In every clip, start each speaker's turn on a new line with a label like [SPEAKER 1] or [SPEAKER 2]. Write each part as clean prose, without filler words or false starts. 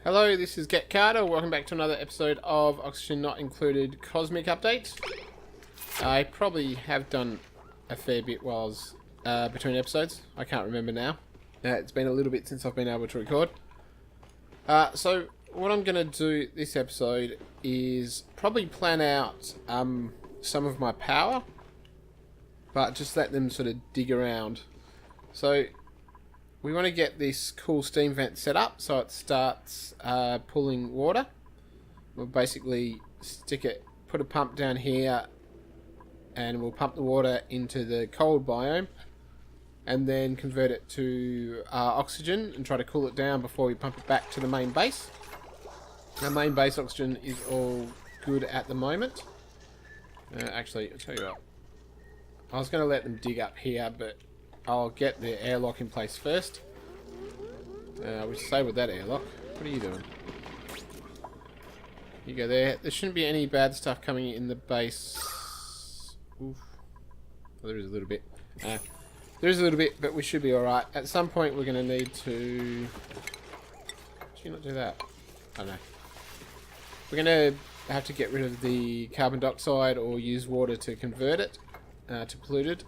[SPEAKER 1] Hello, this is Get Carter. Welcome back to another episode of Oxygen Not Included Cosmic Update. I probably have done a fair bit while I was between episodes. I can't remember now. It's been a little bit since I've been able to record. So what I'm going to do this episode is probably plan out some of my power, but just let them sort of dig around. So we want to get this cool steam vent set up so it starts pulling water. We'll basically put a pump down here, and we'll pump the water into the cold biome and then convert it to oxygen and try to cool it down before we pump it back to the main base. Our main base oxygen is all good at the moment. Actually, I'll tell you what. I was going to let them dig up here, but I'll get the airlock in place first. We stay with that airlock. What are you doing? You go there. There shouldn't be any bad stuff coming in the base. Oof. Well, there is a little bit. There is a little bit, but we should be alright. At some point we're going to need to... Did you not do that? I don't know. We're going to have to get rid of the carbon dioxide or use water to convert it to polluted.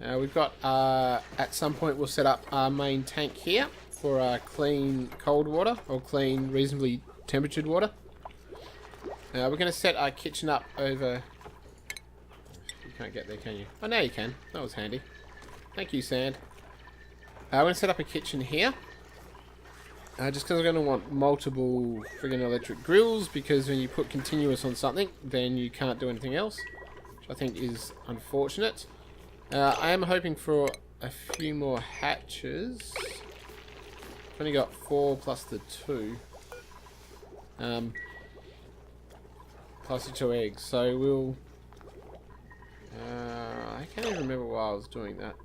[SPEAKER 1] We've got, at some point we'll set up our main tank here for clean cold water, or clean reasonably temperatured water. We're going to set our kitchen up over... You can't get there, can you? Oh, now you can. That was handy. Thank you, Sand. We're going to set up a kitchen here. Just because we're going to want multiple friggin' electric grills, because when you put continuous on something, then you can't do anything else, which I think is unfortunate. I am hoping for a few more hatches. I've only got 4 plus the 2. Plus the 2 eggs. So we'll... I can't even remember why I was doing that.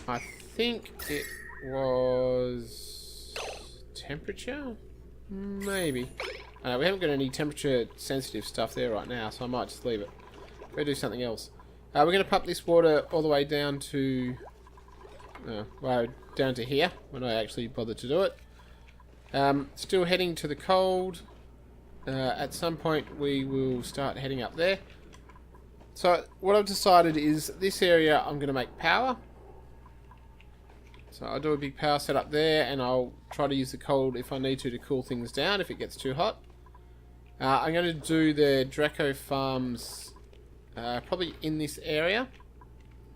[SPEAKER 1] I think it was... temperature? Maybe. We haven't got any temperature sensitive stuff there right now, so I might just leave it. Go do something else. We're going to pump this water all the way down to... well, down to here, when I actually bother to do it. Still heading to the cold. At some point we will start heading up there. So what I've decided is this area I'm going to make power. So I'll do a big power set up there, and I'll try to use the cold if I need to cool things down if it gets too hot. I'm going to do the Draco farms probably in this area,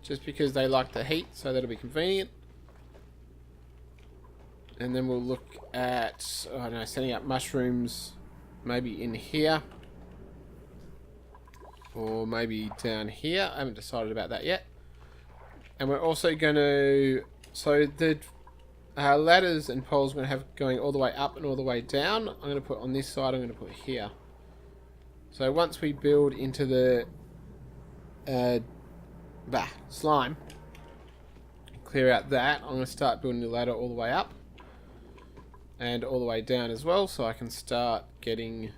[SPEAKER 1] just because they like the heat, so that'll be convenient. And then we'll look at, I don't know, setting up mushrooms maybe in here, or maybe down here. I haven't decided about that yet. And we're also going to, so the ladders and poles we're going to have going all the way up and all the way down. I'm going to put on this side, I'm going to put here. So once we build into the slime, clear out that, I'm going to start building the ladder all the way up and all the way down as well, so I can start getting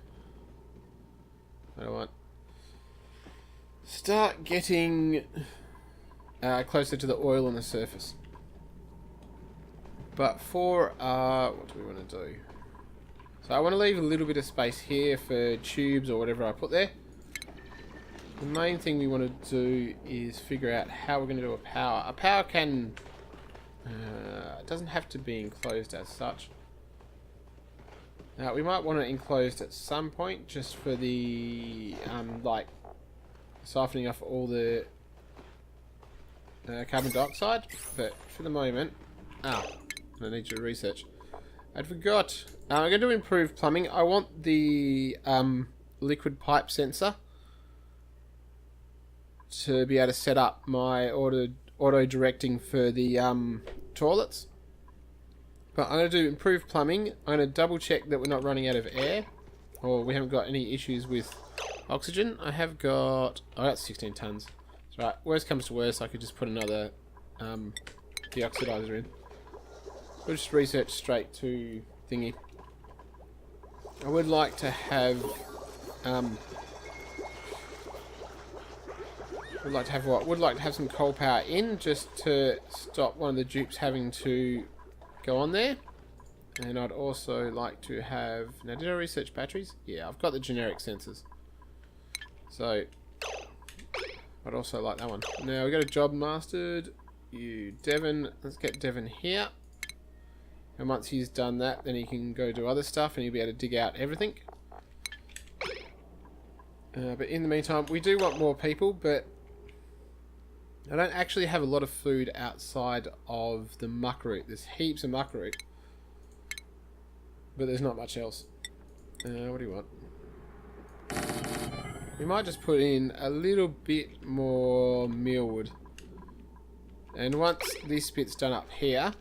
[SPEAKER 1] closer to the oil on the surface. But for what do we want to do? So I want to leave a little bit of space here for tubes or whatever I put there. The main thing we want to do is figure out how we're going to do a power. A power can... it doesn't have to be enclosed as such. Now, we might want it enclosed at some point, just for the, like, siphoning off all the carbon dioxide. But for the moment... I need to research. I forgot. I'm going to improve plumbing. I want the liquid pipe sensor to be able to set up my auto directing for the toilets. But I'm going to do improved plumbing. I'm going to double check that we're not running out of air, or we haven't got any issues with oxygen. I have got... I got 16 tons. That's right. Worst comes to worst, I could just put another deoxidizer in. We'll just research straight to thingy. I would like to have Would like to have what? Would like to have some coal power in just to stop one of the dupes having to go on there. And I'd also like to have... Now, did I research batteries? Yeah, I've got the generic sensors. So, I'd also like that one. Now, we've got a job mastered. You, Devon. Let's get Devon here. And once he's done that, then he can go do other stuff and he'll be able to dig out everything. But in the meantime, we do want more people, but I don't actually have a lot of food outside of the muckroot. There's heaps of muckroot. But there's not much else. What do you want? We might just put in a little bit more mealwood. And once this bit's done up here,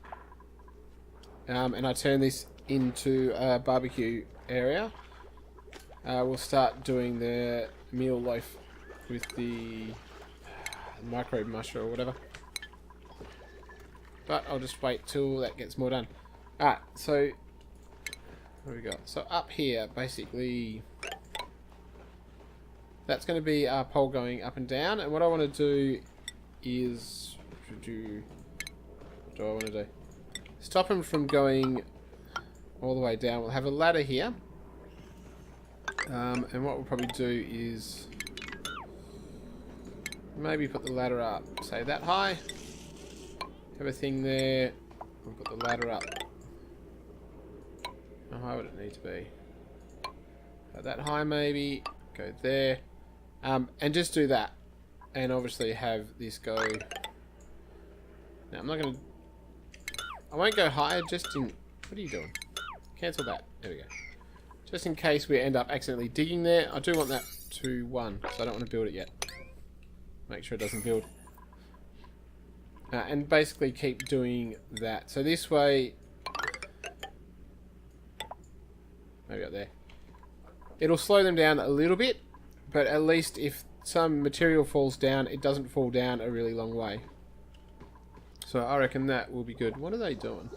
[SPEAKER 1] and I turn this into a barbecue area, we'll start doing the meal loaf with the microbe mushroom or whatever. But I'll just wait till that gets more done. Alright, so what do we got? So up here, basically, that's going to be our pole going up and down. And what I want to do is, what do I want to do? Stop them from going all the way down. We'll have a ladder here. And what we'll probably do is maybe put the ladder up, say that high. Have a thing there. We'll put the ladder up. How high would it need to be? That high maybe. Go there. And just do that. And obviously have this go. Now I'm not going to... I won't go higher just in... What are you doing? Cancel that. There we go. Just in case we end up accidentally digging there. I do want that to 1, so I don't want to build it yet. Make sure it doesn't build. And basically keep doing that. So this way... Maybe up there. It'll slow them down a little bit, but at least if some material falls down, it doesn't fall down a really long way. So I reckon that will be good. What are they doing?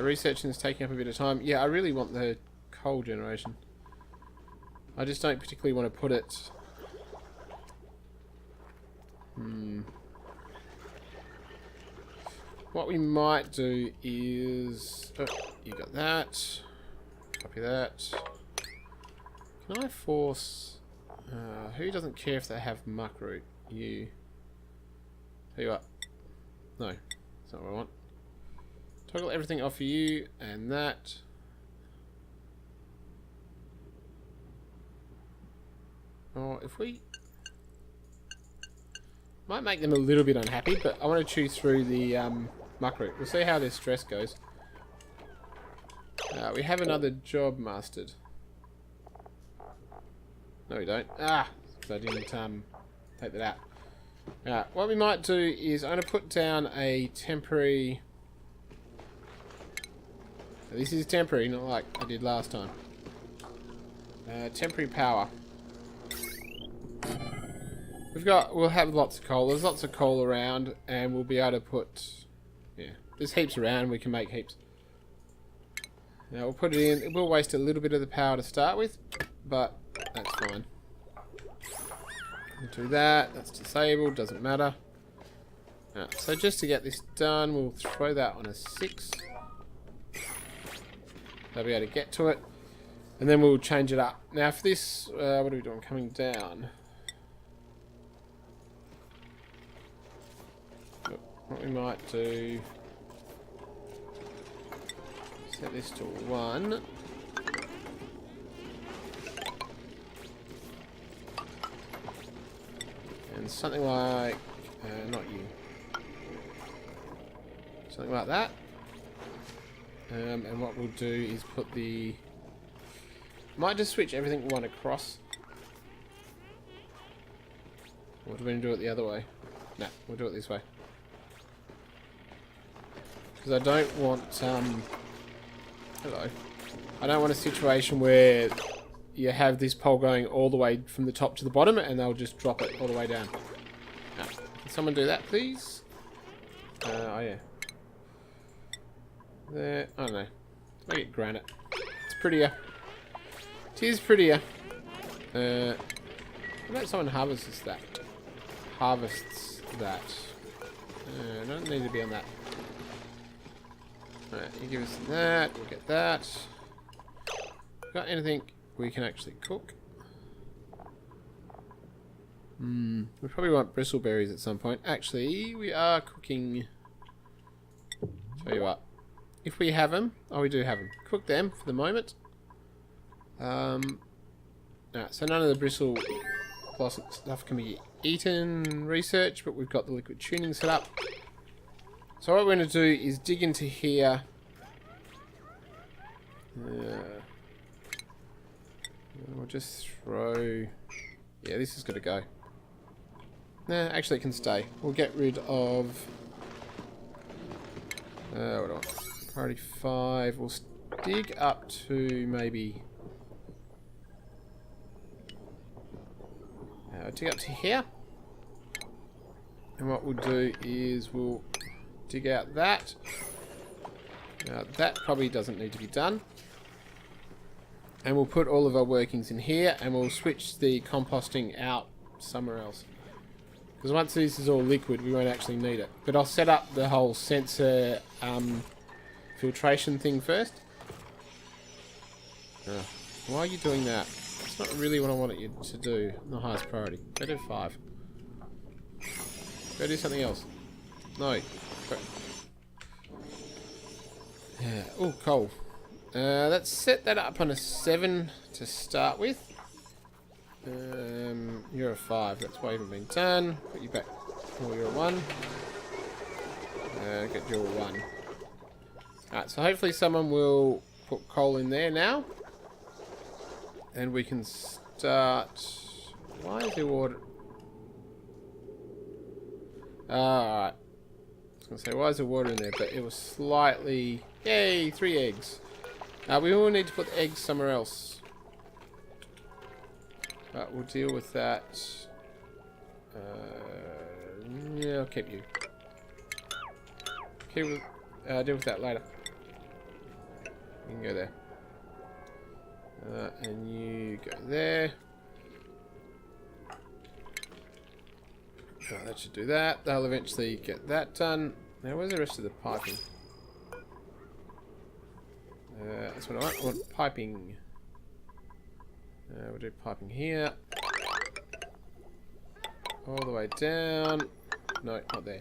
[SPEAKER 1] Researching is taking up a bit of time. Yeah, I really want the coal generation. I just don't particularly want to put it... What we might do is... Oh, you got that. Copy that. Can I force... who doesn't care if they have muckroot? You. Tell you what. No, that's not what I want. Toggle everything off for you, and that. Or if we... Might make them a little bit unhappy, but I want to chew through the muckroot. We'll see how their stress goes. We have another job mastered. No, we don't. Ah! So I didn't take that out. What we might do is I'm going to put down a temporary... This is temporary, not like I did last time. Temporary power. We'll have lots of coal. There's lots of coal around, and we'll be able to put... Yeah, there's heaps around. We can make heaps. Now we'll put it in. It will waste a little bit of the power to start with, but that's fine. We'll do that. That's disabled. Doesn't matter. So just to get this done, we'll throw that on a 6. They'll be able to get to it. And then we'll change it up. Now for this, what are we doing? Coming down. What we might do... Set this to 1. And something like... not you. Something like that. And what we'll do is put the... Might just switch everything 1 across. Or do we do it the other way? No, we'll do it this way. Because I don't want... Hello. I don't want a situation where you have this pole going all the way from the top to the bottom and they'll just drop it all the way down. No. Can someone do that, please? Oh, yeah. There. I don't know. Let's make it granite. It's prettier. It is prettier. How about someone harvests that? harvests that. I don't need to be on that. Alright, you give us that, we'll get that. Got anything we can actually cook? We probably want bristleberries at some point. Actually, we are cooking. Tell you what. If we have them, oh, we do have them. Cook them for the moment. Alright, so none of the bristle blossom stuff can be eaten, research, but we've got the liquid tuning set up. So what we're going to do is dig into here. We'll just throw. Yeah, this is going to go. Nah, actually it can stay. We'll get rid of... what do I want? Priority 5. We'll dig up to maybe... dig up to here. And what we'll do is we'll dig out that. Now that probably doesn't need to be done. And we'll put all of our workings in here and we'll switch the composting out somewhere else. Because once this is all liquid, we won't actually need it. But I'll set up the whole sensor filtration thing first. Why are you doing that? It's not really what I wanted you to do. The highest priority. Go do 5. Go do something else. No. Yeah. Oh, coal. Let's set that up on a 7 to start with. You're a 5. That's why you haven't been done. Put you back. Oh, you're a 1. Get you a 1. Alright, so hopefully someone will put coal in there now. And we can start... Why is there water? Alright. I was going to say, why is there water in there? But it was slightly... Yay! 3 eggs. We will need to put the eggs somewhere else. But we'll deal with that. Yeah, I'll keep you. Deal with that later. You can go there. And you go there. That should do that. They'll eventually get that done. Now, where's the rest of the piping? That's what I want. I want piping. We'll do piping here. All the way down. No, not there.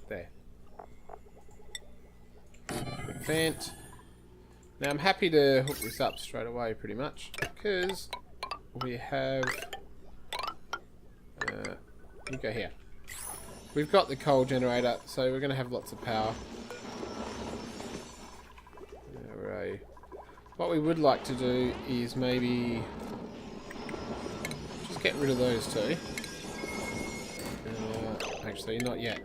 [SPEAKER 1] There. Vent. Now I'm happy to hook this up straight away pretty much. Because we have... you go here. We've got the coal generator, so we're going to have lots of power. Right. What we would like to do is maybe just get rid of those two. Actually, not yet.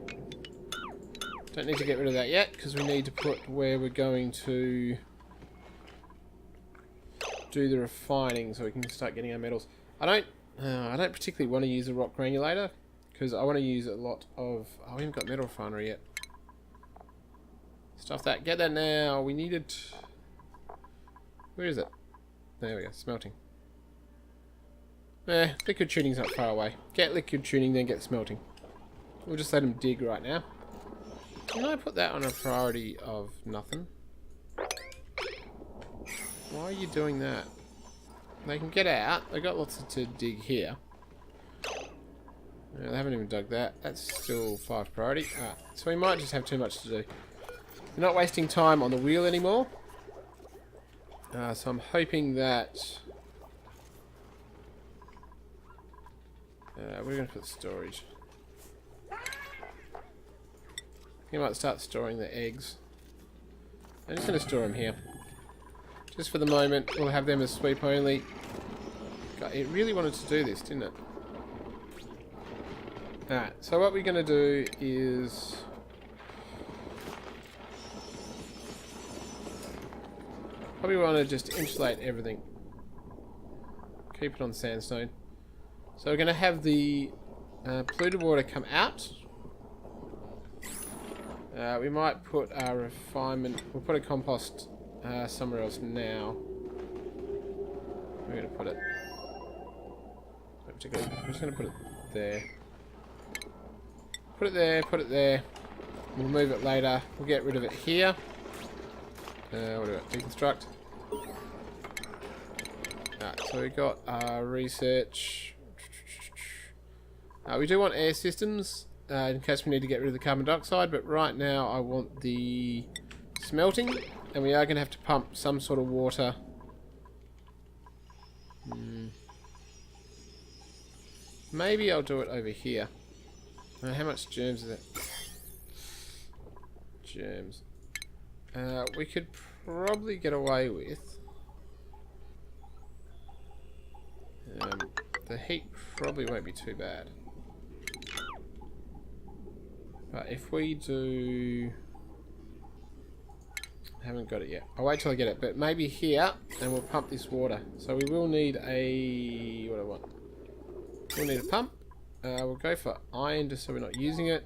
[SPEAKER 1] Don't need to get rid of that yet because we need to put where we're going to do the refining so we can start getting our metals. I don't particularly want to use a rock granulator because I want to use a lot of... Oh, we haven't got metal refinery yet. Stuff that. Get that now. We need it. Where is it? There we go. Smelting. Liquid tuning's not far away. Get liquid tuning, then get smelting. We'll just let them dig right now. Can I put that on a priority of nothing? Why are you doing that? They can get out. They got lots to dig here. They haven't even dug that. That's still 5 priority. So we might just have too much to do. We're not wasting time on the wheel anymore. So I'm hoping that... we're going to put storage. You might start storing the eggs. I'm just going to store them here. Just for the moment, we'll have them as sweep only. God, it really wanted to do this, didn't it? Alright, so what we're going to do is... probably want to just insulate everything. Keep it on sandstone. So we're going to have the polluted water come out. We might put our refinement... We'll put a compost somewhere else now. We're going to put it... I'm just going to put it there. Put it there, put it there. We'll move it later. We'll get rid of it here. What do we got? Deconstruct. Alright, so we got research. We do want air systems in case we need to get rid of the carbon dioxide, but right now I want the smelting, and we are going to have to pump some sort of water. Maybe I'll do it over here. How much germs is it? Germs. We could probably get away with. The heat probably won't be too bad. But if we do... I haven't got it yet. I'll wait till I get it. But maybe here, and we'll pump this water. So we will need a... What do I want? We'll need a pump. We'll go for iron just so we're not using it.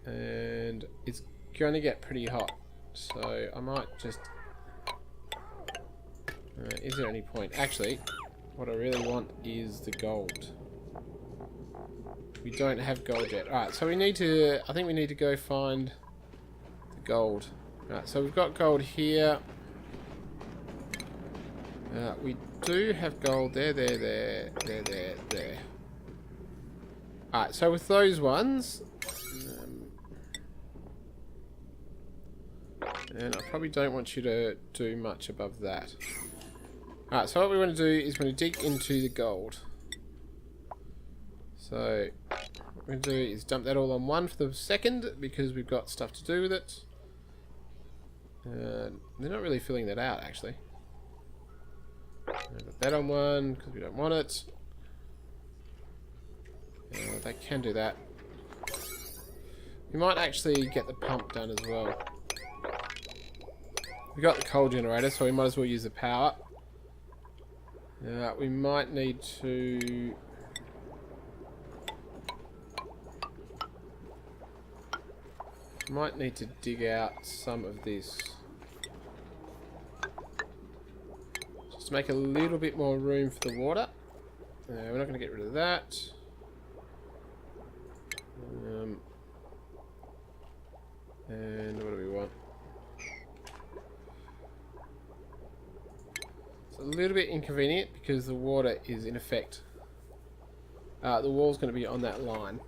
[SPEAKER 1] And it's going to get pretty hot. So I might just... is there any point? Actually, what I really want is the gold. We don't have gold yet. Alright, so we need to... I think we need to go find the gold. Alright, so we've got gold here. We do have gold there. Alright, so with those ones... and I probably don't want you to do much above that. Alright, so what we want to do is we want to dig into the gold. So, what we're going to do is dump that all on one for the second, because we've got stuff to do with it. They're not really filling that out, actually. Put that on one, because we don't want it. They can do that. We might actually get the pump done as well. We got the coal generator, so we might as well use the power. We might need to... Might need to dig out some of this. Just to make a little bit more room for the water. We're not going to get rid of that. And what do we want? It's a little bit inconvenient because the water is in effect. The wall's going to be on that line.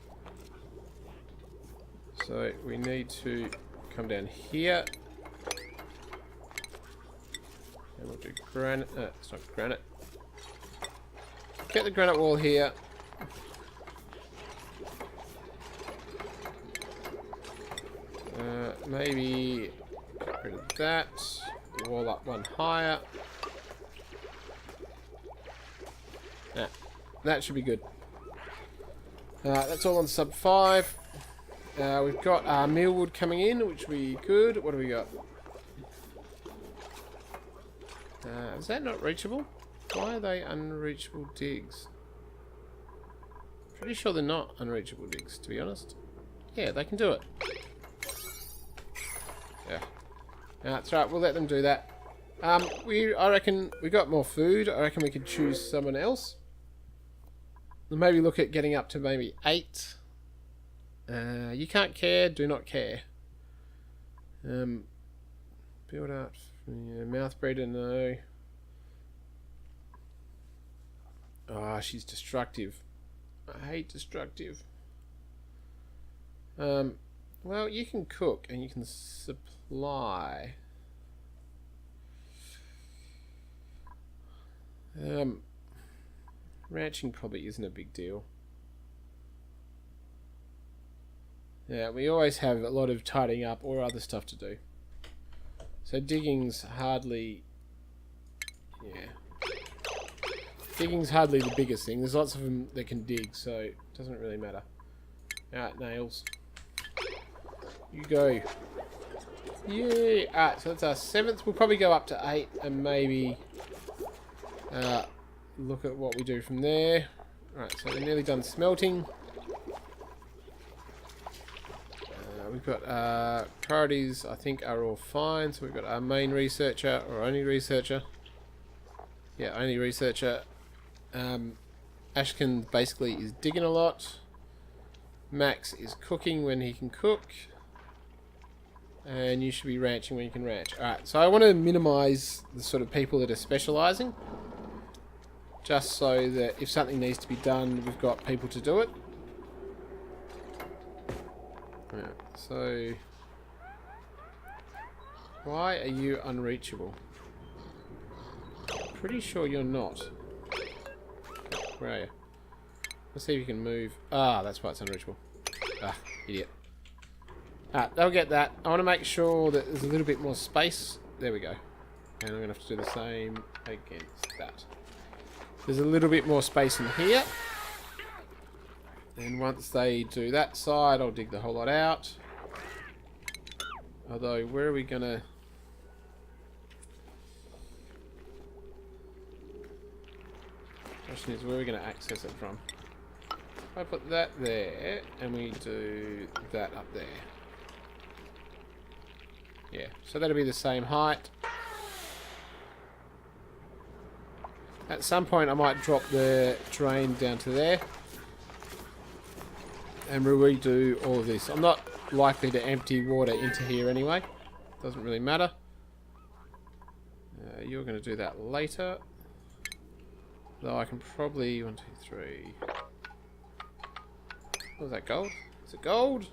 [SPEAKER 1] So we need to come down here. And we'll do granite. It's not granite. Get the granite wall here. Maybe get rid of that. Wall up one higher. That should be good. That's all on sub 5. We've got mealwood coming in, which we could. What do we got? Is that not reachable? Why are they unreachable digs? Pretty sure they're not unreachable digs, to be honest. Yeah, they can do it. Yeah. That's right, we'll let them do that. I reckon we got more food. I reckon we could choose someone else. Maybe look at getting up to maybe 8. You can't care, do not care. Build up. Yeah, mouth breeder, no. Ah, she's destructive. I hate destructive. Well, you can cook and you can supply. Ranching probably isn't a big deal. Yeah, we always have a lot of tidying up or other stuff to do. So digging's hardly... Yeah. Digging's hardly the biggest thing. There's lots of them that can dig, so it doesn't really matter. Alright, nails. You go. Yay! Alright, so that's our 7th. We'll probably go up to 8 and maybe look at what we do from there. Alright, so we're nearly done smelting. We've got priorities, I think, are all fine. So we've got our main researcher, or only researcher. Yeah, only researcher. Ashkin basically is digging a lot. Max is cooking when he can cook. And you should be ranching when you can ranch. Alright, so I want to minimise the sort of people that are specialising. Just so that if something needs to be done, we've got people to do it. Yeah, so... Why are you unreachable? Pretty sure you're not. Where are you? Let's see if you can move. Ah, that's why it's unreachable. Ah, idiot. Alright, they'll get that. I want to make sure that there's a little bit more space. There we go. And I'm going to have to do the same against that. There's a little bit more space in here. And once they do that side, I'll dig the whole lot out. Although, where are we going to... Question is, where are we going to access it from? If I put that there, and we do that up there. Yeah, so that'll be the same height. At some point I might drop the drain down to there. And redo all of this. I'm not likely to empty water into here anyway. Doesn't really matter. You're going to do that later. Though I can probably... 1, 2, 3... What was that, gold? Is it gold?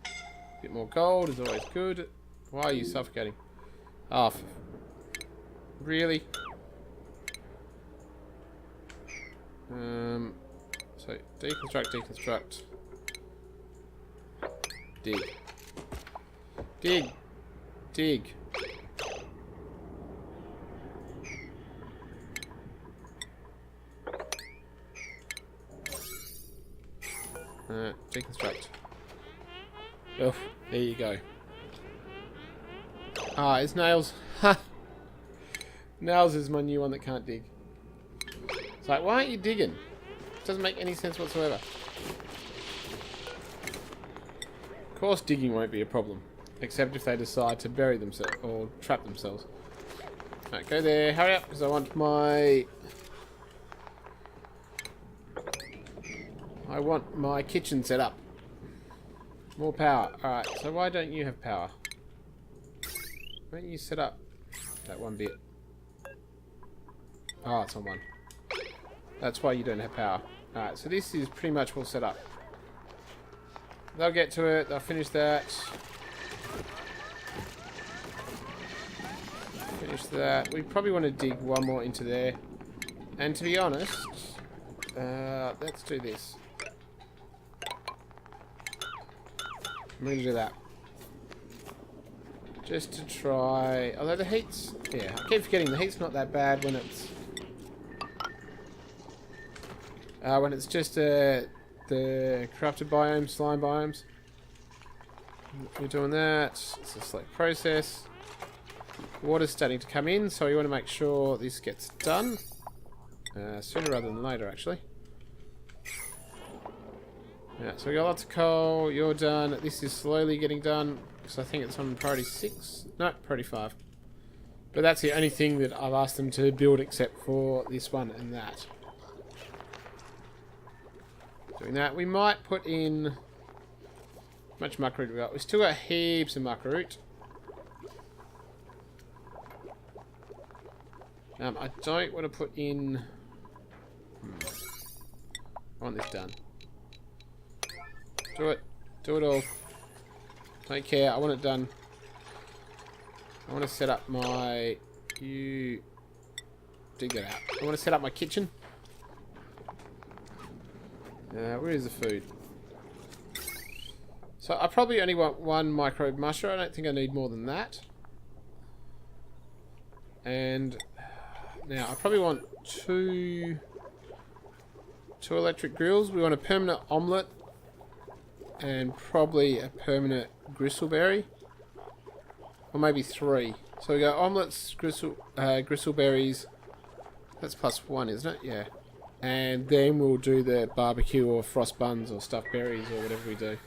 [SPEAKER 1] A bit more gold is always good. Why are you suffocating? Oh, really? So, deconstruct. Dig. Deconstruct. Oh, there you go. Ah, it's Nails. Ha! Nails is my new one that can't dig. It's like, why aren't you digging? It doesn't make any sense whatsoever. Of course digging won't be a problem. Except if they decide to bury themselves or trap themselves. Alright, go there. Hurry up, because I want my kitchen set up. More power. Alright, so why don't you have power? Why don't you set up that one bit? Oh, it's on one. That's why you don't have power. Alright, so this is pretty much all set up. They'll get to it, they'll finish that. Finish that. We probably want to dig one more into there. And to be honest, let's do this. I'm going to do that. Just to try... Although the heat's... Yeah, I keep forgetting the heat's not that bad when it's just the corrupted biomes, slime biomes. You're doing that. It's a slow process. Water's starting to come in, so you want to make sure this gets done. Sooner rather than later, actually. Yeah, so we got lots of coal. You're done. This is slowly getting done. Because I think it's on priority 6. No, priority 5. But that's the only thing that I've asked them to build except for this one and that. Doing that. We might put in... How much muckroot we got? We've still got heaps of muckroot. I don't want to put in... I want this done. Do it. Do it all. Don't care. I want it done. I want to set up my... You... Dig that out. I want to set up my kitchen. Where is the food? So I probably only want one microbe musher. I don't think I need more than that. And... Now, I probably want two electric grills. We want a permanent omelette. And probably a permanent gristleberry. Or maybe 3. So we go omelettes, gristleberries. That's +1, isn't it? Yeah. And then we'll do the barbecue or frost buns or stuffed berries or whatever we do.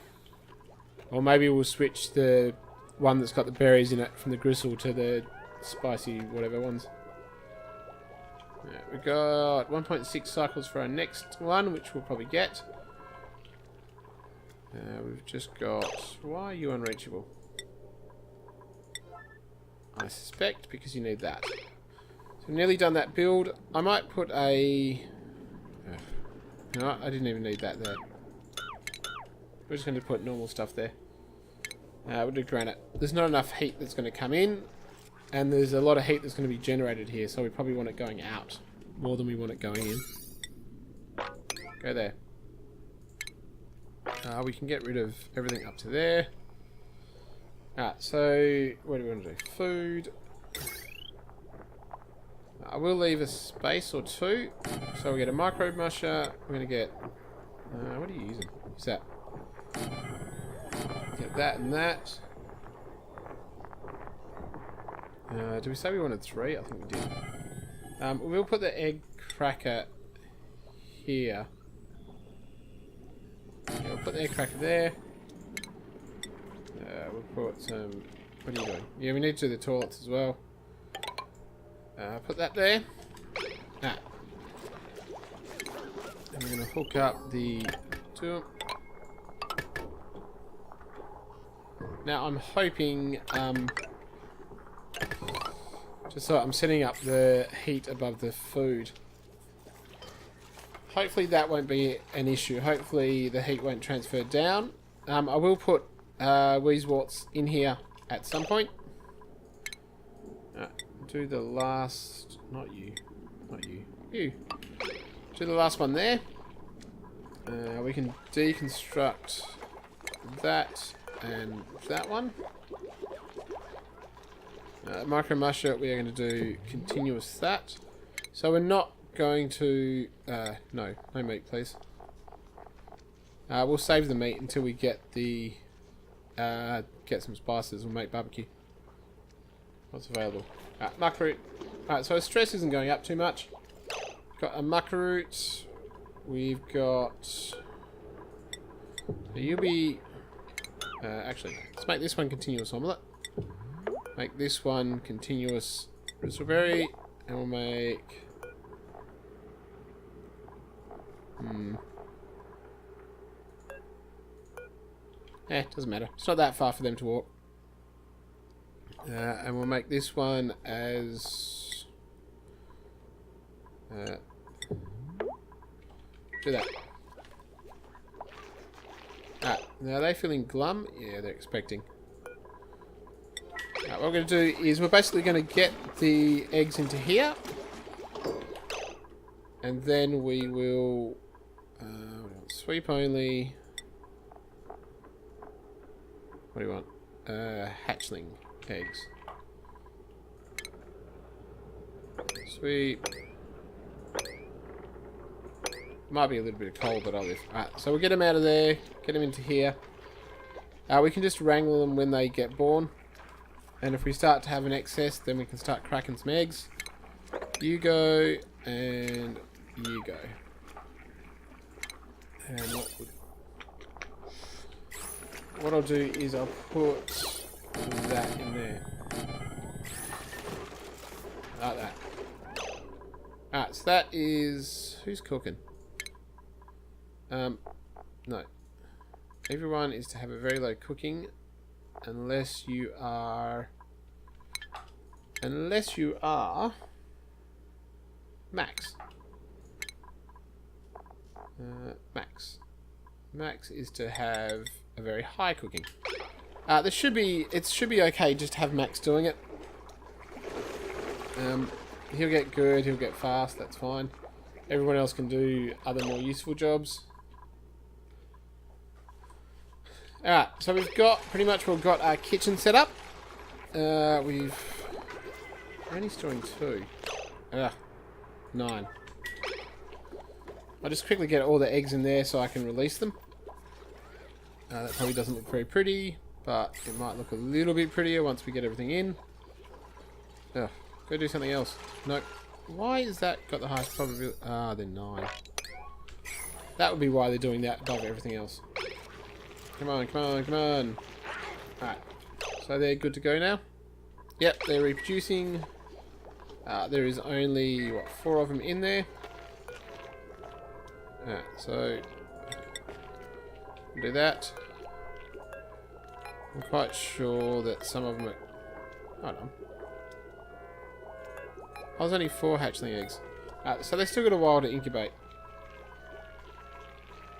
[SPEAKER 1] Or maybe we'll switch the one that's got the berries in it from the gristle to the spicy whatever ones. Yeah, we got 1.6 cycles for our next one, which we'll probably get. We've just got... Why are you unreachable? I suspect because you need that. So we've nearly done that build. I might put a... No, I didn't even need that there. We're just going to put normal stuff there. We'll do granite. There's not enough heat that's going to come in. And there's a lot of heat that's going to be generated here. So we probably want it going out more than we want it going in. Go there. We can get rid of everything up to there. Alright, so what do we want to do? Food. I will leave a space or two. So we get a micro musher. We're going to get... what are you using? Use that. Get that and that. Do we say we wanted 3? I think we did. We'll put the egg cracker here. Yeah, we'll put the egg cracker there. We'll put some... What are you doing? Yeah, we need to do the toilets as well. Put that there. And we're going to hook up the two. Now I'm hoping, just so I'm setting up the heat above the food. Hopefully that won't be an issue. Hopefully the heat won't transfer down. I will put Wheezeworts in here at some point. Do the last... Not you. Not you. You. Do the last one there. We can deconstruct that and that one. Micro musher, we are going to do continuous that. So we're not going to... no meat, please. We'll save the meat until we get the... get some spices. We'll make barbecue. What's available? Muckroot. Alright, so our stress isn't going up too much. Got a muckroot. We've got... You'll be... actually, let's make this one continuous omelette. Make this one continuous bristleberry. And we'll make... doesn't matter. It's not that far for them to walk. And we'll make this one as... do that. Now are they feeling glum? Yeah, they're expecting. What we're going to do is we're basically going to get the eggs into here. And then we will... sweep only... What do you want? Hatchling eggs. Sweep. Might be a little bit of cold, but I'll live. Alright, so we'll get them out of there. Get them into here. We can just wrangle them when they get born. And if we start to have an excess, then we can start cracking some eggs. You go, and you go. And what I'll do is I'll put that in there. Like that. Alright, so that is... Who's cooking? No. Everyone is to have a very low cooking unless you are Max. Max is to have a very high cooking. It should be okay just to have Max doing it. He'll get good, he'll get fast, that's fine. Everyone else can do other more useful jobs. Alright, so we've got our kitchen set up. We're only storing 2. 9. I'll just quickly get all the eggs in there so I can release them. That probably doesn't look very pretty, but it might look a little bit prettier once we get everything in. Go do something else. Nope. Why is that got the highest probability? They're 9. That would be why they're doing that above everything else. Come on, come on, come on. Alright. So they're good to go now. Yep, they're reproducing. There is only, what, 4 of them in there. Alright, so we'll do that. I'm quite sure that some of them are... Hold on. I was only 4 hatchling eggs. So they still got a while to incubate.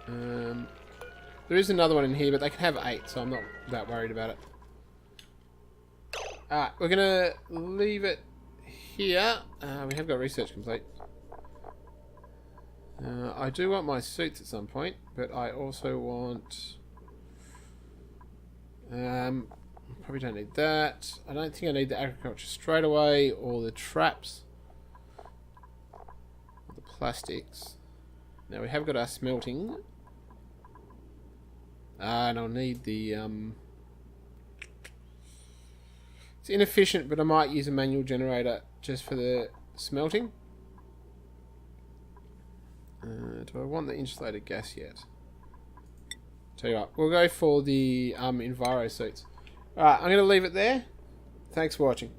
[SPEAKER 1] There is another one in here, but they can have 8, so I'm not that worried about it. Alright, we're going to leave it here. We have got research complete. I do want my suits at some point, but I also want... probably don't need that. I don't think I need the agriculture straight away, or the traps. Or the plastics. Now we have got our smelting. And I'll need the... It's inefficient, but I might use a manual generator just for the smelting. Do I want the insulated gas yet? Tell you what, we'll go for the Enviro suits. Alright, I'm going to leave it there. Thanks for watching.